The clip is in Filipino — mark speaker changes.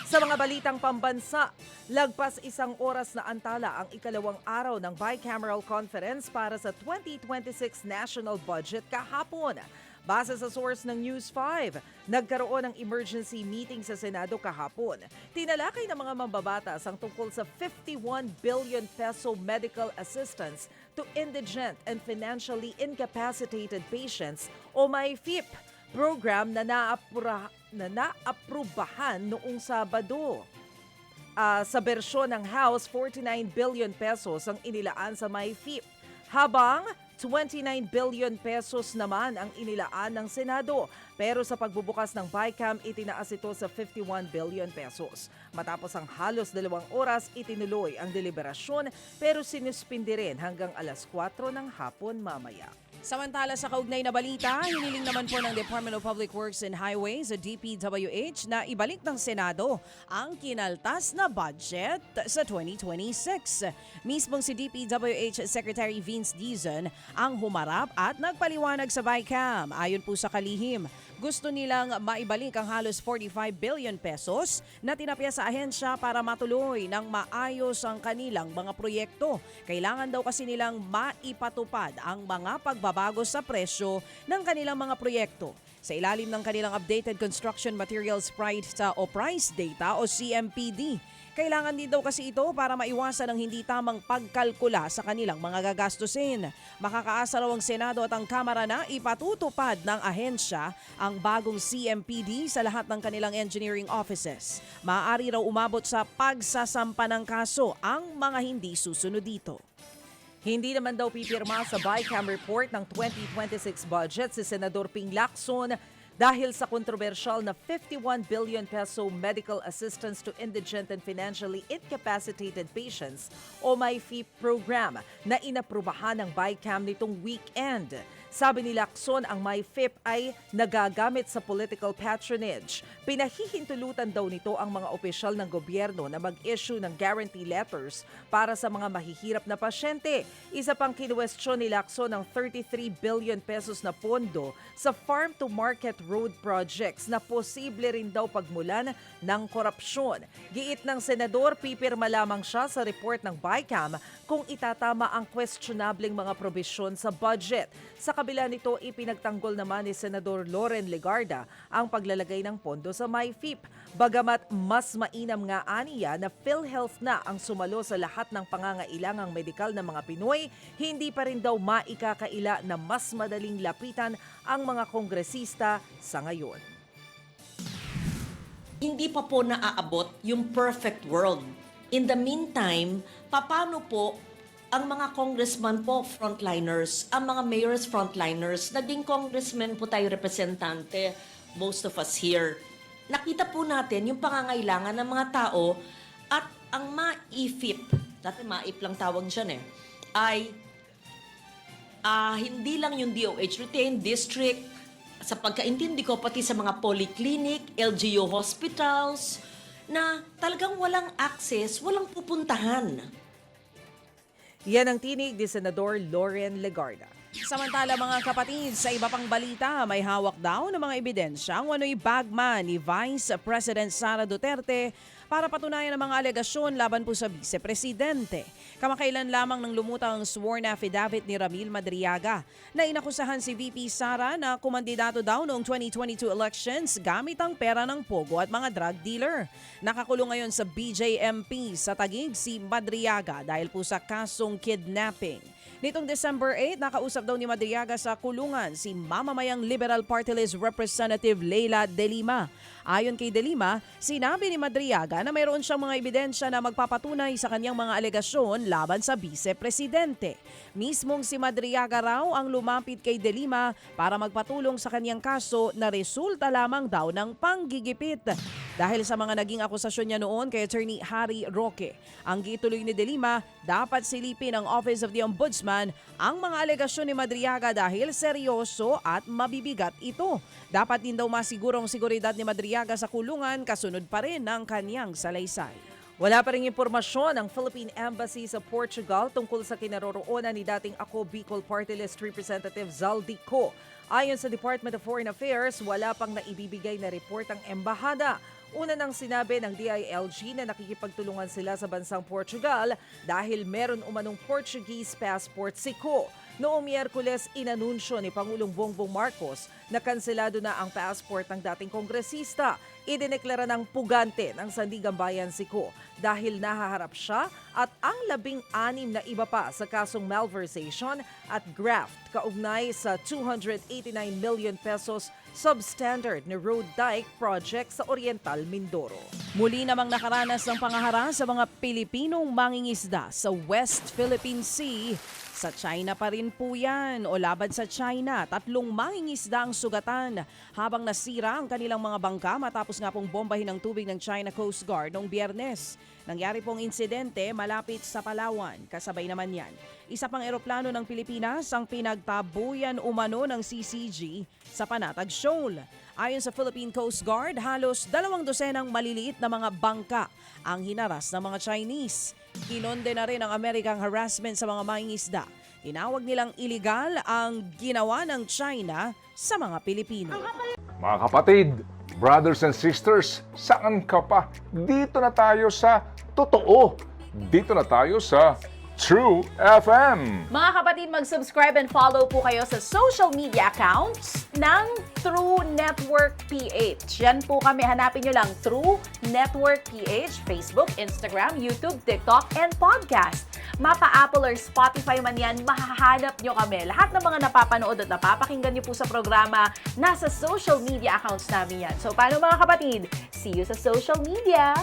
Speaker 1: Sa mga balitang pambansa, lagpas isang oras na antala ang ikalawang araw ng bicameral conference para sa 2026 national budget kahapon. Base sa source ng News 5, nagkaroon ng emergency meeting sa Senado kahapon. Tinalakay ng mga mambabatas ang tungkol sa 51 billion peso medical assistance to indigent and financially incapacitated patients o MyFIP program na naaprubahan noong Sabado. Sa bersyon ng House, 49 billion pesos ang inilaan sa MyFIP, habang 29 billion pesos naman ang inilaan ng Senado. Pero sa pagbubukas ng BICAM, itinaas ito sa 51 billion pesos. Matapos ang halos 2 oras, itinuloy ang deliberasyon pero sinuspindi rin hanggang alas 4 ng hapon mamaya.
Speaker 2: Samantala sa kaugnay na balita, hiniling naman po ng Department of Public Works and Highways, DPWH, na ibalik ng Senado ang kinaltas na budget sa 2026. Mismong si DPWH Secretary Vince Dizon ang humarap at nagpaliwanag sa BICAM. Ayon po sa kalihim, gusto nilang maibalik ang halos 45 billion pesos na tinapya sa ahensya para matuloy ng maayos ang kanilang mga proyekto. Kailangan daw kasi nilang maipatupad ang mga pagbabago sa presyo ng kanilang mga proyekto. Sa ilalim ng kanilang updated construction materials price data o CMPD. Kailangan din daw kasi ito para maiwasan ang hindi tamang pagkalkula sa kanilang mga gagastusin. Makakaasa raw ang Senado at ang Kamara na ipatutupad ng ahensya ang bagong CMPD sa lahat ng kanilang engineering offices. Maaari raw umabot sa pagsasampa ng kaso ang mga hindi susunod dito.
Speaker 1: Hindi naman daw pipirma sa BICAM report ng 2026 budget si Senador Ping Lacson dahil sa kontrobersyal na 51 billion peso medical assistance to indigent and financially incapacitated patients o MyFIP program na inaprubahan ng BICAM nitong weekend. Sabi ni Lacson, ang MyFIP ay nagagamit sa political patronage. Pinahihintulutan daw nito ang mga opisyal ng gobyerno na mag-issue ng guarantee letters para sa mga mahihirap na pasyente. Isa pang kinuwestiyon ni Lacson ang 33 billion pesos na pondo sa farm-to-market road projects na posible rin daw pagmulan ng korupsyon. Giit ng senador, pipirma lamang siya sa report ng BICAM kung itatama ang questionableng mga probisyon sa budget. Sa kabila nito, ipinagtanggol naman ni Senador Loren Legarda ang paglalagay ng pondo sa MyFIP. Bagamat mas mainam nga aniya na PhilHealth na ang sumalo sa lahat ng pangangailangang medikal ng mga Pinoy, hindi pa rin daw maikakaila na mas madaling lapitan ang mga kongresista sa ngayon.
Speaker 3: Hindi pa po naaabot yung perfect world. In the meantime, paano po ang mga congressman po, frontliners, ang mga mayors, frontliners, naging congressman po tayo, representante, most of us here. Nakita po natin yung pangangailangan ng mga tao at ang MyFIP, dati MyFIP lang tawag dyan ay hindi lang yung DOH retained district, sa pagkaintindi ko pati sa mga polyclinic, LGU hospitals, na talagang walang access, walang pupuntahan.
Speaker 1: Yan ang tinig ni Senador Loren Legarda.
Speaker 2: Samantala mga kapatid, sa iba pang balita, may hawak daw ng mga ebidensya ang wano'y bagman ni Vice President Sara Duterte para patunayan ang mga alegasyon laban po sa Vice-Presidente. Kamakailan lamang nang lumutang ang sworn affidavit ni Ramil Madriaga na inakusahan si VP Sara na kumandidato daw noong 2022 elections gamit ang pera ng Pogo at mga drug dealer. Nakakulong ngayon sa BJMP sa Taguig si Madriaga dahil po sa kasong kidnapping. Nitong December 8, nakausap daw ni Madriaga sa kulungan si mamamayang Liberal Party List Representative Leila De Lima. Ayon kay De Lima, sinabi ni Madriaga na mayroon siyang mga ebidensya na magpapatunay sa kanyang mga alegasyon laban sa Vice-Presidente. Mismong si Madriaga raw ang lumapit kay De Lima para magpatulong sa kanyang kaso na resulta lamang daw ng panggigipit. Dahil sa mga naging akusasyon niya noon kay Attorney Harry Roque, ang gituloy ni De Lima, dapat silipin ng Office of the Ombudsman ang mga alegasyon ni Madriaga dahil seryoso at mabibigat ito. Dapat din daw masigurong seguridad ni Madriaga sa kulungan kasunod pa rin ng kanyang salaysay.
Speaker 1: Wala pa ring impormasyon ang Philippine Embassy sa Portugal tungkol sa kinaroroonan ni dating Ako Bicol Party List Representative Zaldico. Ayon sa Department of Foreign Affairs, wala pang naibibigay na report ang embahada. Una nang sinabi ng DILG na nakikipagtulungan sila sa bansang Portugal dahil meron umanong Portuguese passport si Ko. Noong Miyerkules, inanunsyo ni Pangulong Bongbong Marcos na kanselado na ang passport ng dating kongresista. Idineklara ng pugante ng Sandigan Bayan si Ko dahil nahaharap siya at ang 16 na iba pa sa kasong malversation at graft kaugnay sa 289 million pesos substandard na road dike project sa Oriental Mindoro.
Speaker 2: Muli namang nakaranas ng pangaharas sa mga Pilipinong mangingisda sa West Philippine Sea. Sa China pa rin po yan o laban sa China. 3 mangingisda ang sugatan habang nasira ang kanilang mga bangka matapos nga pong bombahin ng tubig ng China Coast Guard noong Biyernes. Nangyari pong insidente malapit sa Palawan. Kasabay naman yan. Isa pang eroplano ng Pilipinas ang pinagtabuyan umano ng CCG sa Panatag Shoal. Ayon sa Philippine Coast Guard, halos 200 maliliit na mga bangka ang hinaras ng mga Chinese. Kinonde na rin ang Amerikang harassment sa mga mangingisda. Tinawag nilang iligal ang ginawa ng China sa mga Pilipino.
Speaker 4: Mga kapatid, brothers and sisters, saan ka pa? Dito na tayo sa totoo. Dito na tayo sa True FM.
Speaker 5: Mga kapatid, mag-subscribe and follow po kayo sa social media accounts ng True Network PH. Yan po kami, hanapin nyo lang True Network PH, Facebook, Instagram, YouTube, TikTok, and podcast. Mapa Apple or Spotify man yan, mahahanap nyo kami. Lahat ng mga napapanood at napapakinggan nyo po sa programa, nasa social media accounts namin yan. So paano mga kapatid? See you sa social media!